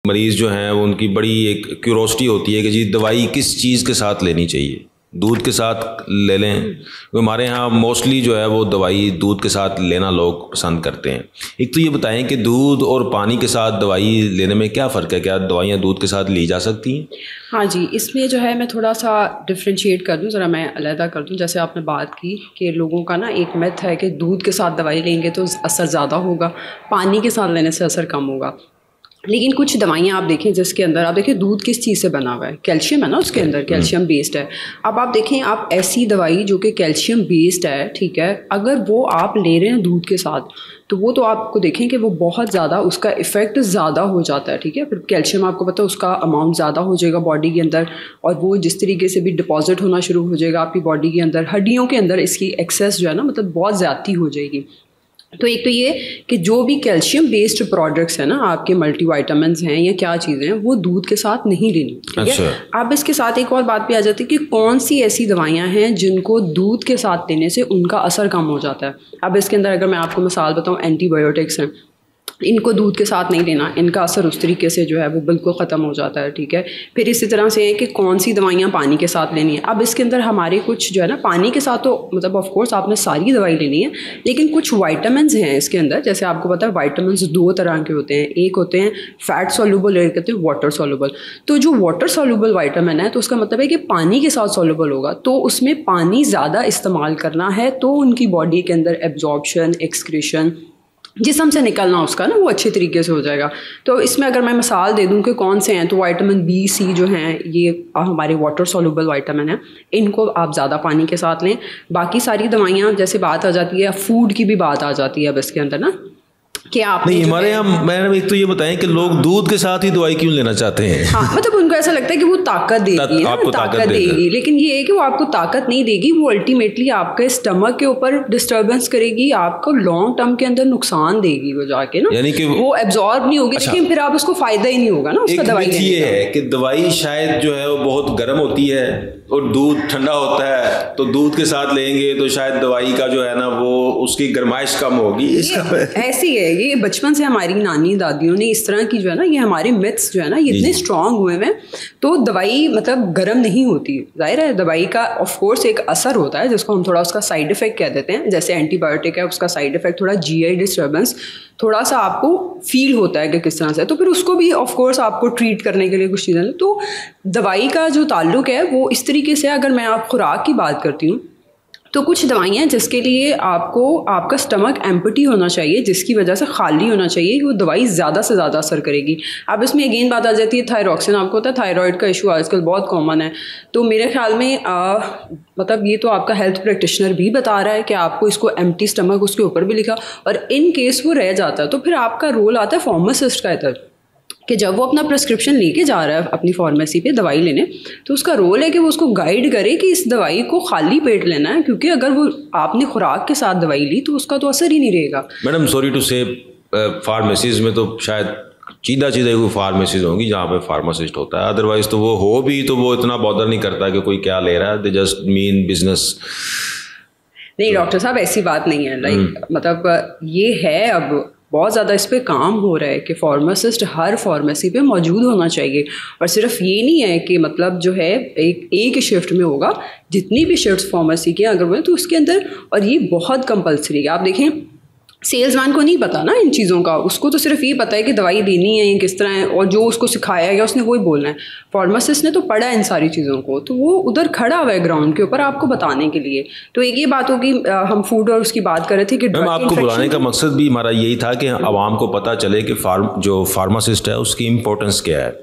मरीज़ जो हैं वो उनकी बड़ी एक क्यूरोसिटी होती है कि जी दवाई किस चीज़ के साथ लेनी चाहिए, दूध के साथ ले लें। हमारे यहाँ मोस्टली जो है वो दवाई दूध के साथ लेना लोग पसंद करते हैं। एक तो ये बताएं कि दूध और पानी के साथ दवाई लेने में क्या फ़र्क है, क्या दवाइयाँ दूध के साथ ली जा सकती हैं? हाँ जी, इसमें जो है मैं थोड़ा सा डिफ्रेंशिएट कर दूँ, ज़रा मैं अलहदा कर दूँ। जैसे आपने बात की कि लोगों का ना एक मिथ है कि दूध के साथ दवाई लेंगे तो असर ज़्यादा होगा, पानी के साथ लेने से असर कम होगा। लेकिन कुछ दवाइयाँ आप देखें जिसके अंदर आप देखें दूध किस चीज़ से बना हुआ है, कैल्शियम है ना उसके अंदर, कैल्शियम बेस्ड है। अब आप देखें, आप ऐसी दवाई जो कि कैल्शियम बेस्ड है, ठीक है, अगर वो आप ले रहे हैं दूध के साथ तो वो तो आपको देखें कि वो बहुत ज़्यादा उसका इफ़ेक्ट ज़्यादा हो जाता है, ठीक है। फिर कैल्शियम आपको पता है उसका अमाउंट ज़्यादा हो जाएगा बॉडी के अंदर, और वो जिस तरीके से भी डिपॉजिट होना शुरू हो जाएगा आपकी बॉडी के अंदर, हड्डियों के अंदर इसकी एक्सेस जो है ना, मतलब बहुत ज़्यादती हो जाएगी। तो एक तो ये कि जो भी कैल्शियम बेस्ड प्रोडक्ट्स हैं ना, आपके मल्टीविटामिन्स हैं या क्या चीज़ें हैं, वो दूध के साथ नहीं लेनी, ठीक है। अब इसके साथ एक और बात भी आ जाती है कि कौन सी ऐसी दवाइयाँ हैं जिनको दूध के साथ लेने से उनका असर कम हो जाता है। अब इसके अंदर अगर मैं आपको मिसाल बताऊँ, एंटीबायोटिक्स हैं, इनको दूध के साथ नहीं लेना, इनका असर उस तरीके से जो है वो बिल्कुल ख़त्म हो जाता है, ठीक है। फिर इसी तरह से है कि कौन सी दवाइयाँ पानी के साथ लेनी है। अब इसके अंदर हमारे कुछ जो है ना, पानी के साथ तो मतलब ऑफ कोर्स आपने सारी दवाई लेनी है, लेकिन कुछ वाइटामिन्स हैं इसके अंदर। जैसे आपको पता है वाइटामिन्स दो तरह के होते हैं, एक होते हैं फैट सॉल्युबल, एक होते हैं वाटर सॉल्युबल। तो जो वाटर सॉल्युबल वाइटामिन है तो उसका मतलब है कि पानी के साथ सॉल्युबल होगा, तो उसमें पानी ज़्यादा इस्तेमाल करना है तो उनकी बॉडी के अंदर एब्जॉर्प्शन, एक्सक्रीशन, जिस्म से निकलना उसका ना, वो अच्छे तरीके से हो जाएगा। तो इसमें अगर मैं मिसाल दे दूं कि कौन से हैं, तो विटामिन बी, सी जो हैं ये हमारे वाटर सॉल्युबल विटामिन है, इनको आप ज़्यादा पानी के साथ लें। बाकी सारी दवाइयाँ जैसे बात आ जाती है, फूड की भी बात आ जाती है अब इसके अंदर ना, कि आप नहीं, हमारे यहाँ मैडम एक तो ये बताएं कि लोग दूध के साथ ही दवाई क्यों लेना चाहते हैं? हाँ, मतलब उनको ऐसा लगता है कि वो ताकत देगी, आपको ताकत देगी, लेकिन ये है कि वो आपको ताकत नहीं देगी, वो अल्टीमेटली आपके स्टमक के ऊपर डिस्टर्बेंस करेगी, आपको लॉन्ग टर्म के अंदर नुकसान देगी वो जाके ना, यानी कि वो एब्जॉर्ब नहीं होगी। लेकिन फिर आप उसको फायदा ही नहीं होगा ना उसका दवाई लेने का। ये है कि दवाई शायद जो है वो बहुत गर्म होती है और दूध ठंडा होता है, तो दूध के साथ लेंगे तो शायद दवाई का जो है ना वो उसकी गर्माइश कम होगी। ऐसी है, ये बचपन से हमारी नानी दादियों ने इस तरह की जो है ना, ये हमारे मिथ्स जो है ना, ये इतने स्ट्रांग हुए हैं। तो दवाई मतलब गर्म नहीं होती, जाहिर है दवाई का ऑफ कोर्स एक असर होता है जिसको हम थोड़ा उसका साइड इफेक्ट कह देते हैं। जैसे एंटीबायोटिक है, उसका साइड इफेक्ट थोड़ा जीआई डिस्टर्बेंस थोड़ा सा आपको फील होता है कि किस तरह से, तो फिर उसको भी ऑफ कोर्स आपको ट्रीट करने के लिए कुछ चीज़ें। तो दवाई का जो ताल्लुक है वो इस तरीके से, अगर मैं आप खुराक की बात करती हूँ तो कुछ दवाइयाँ जिसके लिए आपको आपका स्टमक एम्प्टी होना चाहिए, जिसकी वजह से खाली होना चाहिए, कि वो दवाई ज़्यादा से ज़्यादा असर करेगी। अब इसमें अगेन बात आ जाती है थायरॉक्सिन। आपको पता है थायराइड का इशू आजकल बहुत कॉमन है, तो मेरे ख्याल में मतलब ये तो आपका हेल्थ प्रैक्टिशनर भी बता रहा है कि आपको इसको एम्प्टी स्टमक, उसके ऊपर भी लिखा, और इन केस वो रह जाता है तो फिर आपका रोल आता है फार्मासिस्ट का इधर, कि जब वो अपना प्रिस्क्रिप्शन लेके जा रहा है अपनी फार्मेसी पे दवाई लेने, तो उसका रोल है कि वो उसको गाइड करे कि इस दवाई को खाली पेट लेना है, क्योंकि अगर वो आपने खुराक के साथ दवाई ली तो उसका तो असर ही नहीं रहेगा। मैडम सॉरी टू से, फार्मेसीज में तो शायद सीधा कोई फार्मेसीज होंगी जहाँ पे फार्मासिस्ट होता है, अदरवाइज तो वो हो भी तो वो इतना बॉदर नहीं करता कि कोई क्या ले रहा है, दे जस्ट मीन बिजनेस। नहीं डॉक्टर साहब, ऐसी बात नहीं है। लाइक मतलब ये है, अब बहुत ज़्यादा इस पर काम हो रहा है कि फार्मासिस्ट हर फार्मेसी पे मौजूद होना चाहिए, और सिर्फ ये नहीं है कि मतलब जो है एक ही शिफ्ट में होगा, जितनी भी शिफ्ट्स फार्मेसी की अगर वो तो उसके अंदर, और ये बहुत कंपलसरी है। आप देखें सेल्समैन को नहीं पता ना इन चीज़ों का, उसको तो सिर्फ ये पता है कि दवाई देनी है, ये किस तरह है, और जो उसको सिखाया गया उसने वही बोलना है। फार्मासिस्ट ने तो पढ़ा है इन सारी चीज़ों को, तो वो उधर खड़ा हुआ है ग्राउंड के ऊपर आपको बताने के लिए। तो एक ये बात होगी, हम फूड और उसकी बात कर रहे थे कि आपको बुलाने का मकसद भी हमारा यही था कि आवाम को पता चले कि जो फार्मासिस्ट है उसकी इम्पोर्टेंस क्या है।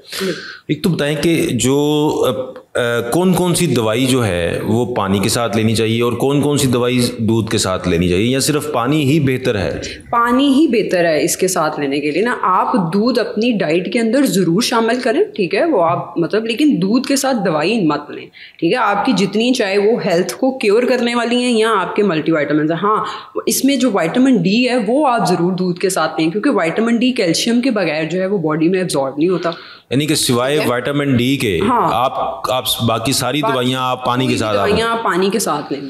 एक तो बताएं कि जो कौन कौन सी दवाई जो है वो पानी के साथ लेनी चाहिए और कौन कौन सी दवाई दूध के साथ लेनी चाहिए, या सिर्फ पानी ही बेहतर है? पानी ही बेहतर है इसके साथ लेने के लिए ना। आप दूध अपनी डाइट के अंदर ज़रूर शामिल करें, ठीक है, वो आप मतलब, लेकिन दूध के साथ दवाई मत लें, ठीक है। आपकी जितनी चाहे वो हेल्थ को क्योर करने वाली हैं या आपके मल्टीविटामिन है, हाँ इसमें जो विटामिन डी है वो आप ज़रूर दूध के साथ लें, क्योंकि विटामिन डी कैल्शियम के बगैर जो है वो बॉडी में एब्जॉर्ब नहीं होता। यानी कि सिवाय विटामिन डी के आप बाकी सारी दवाइयाँ आप पानी के साथ पानी के साथ लें।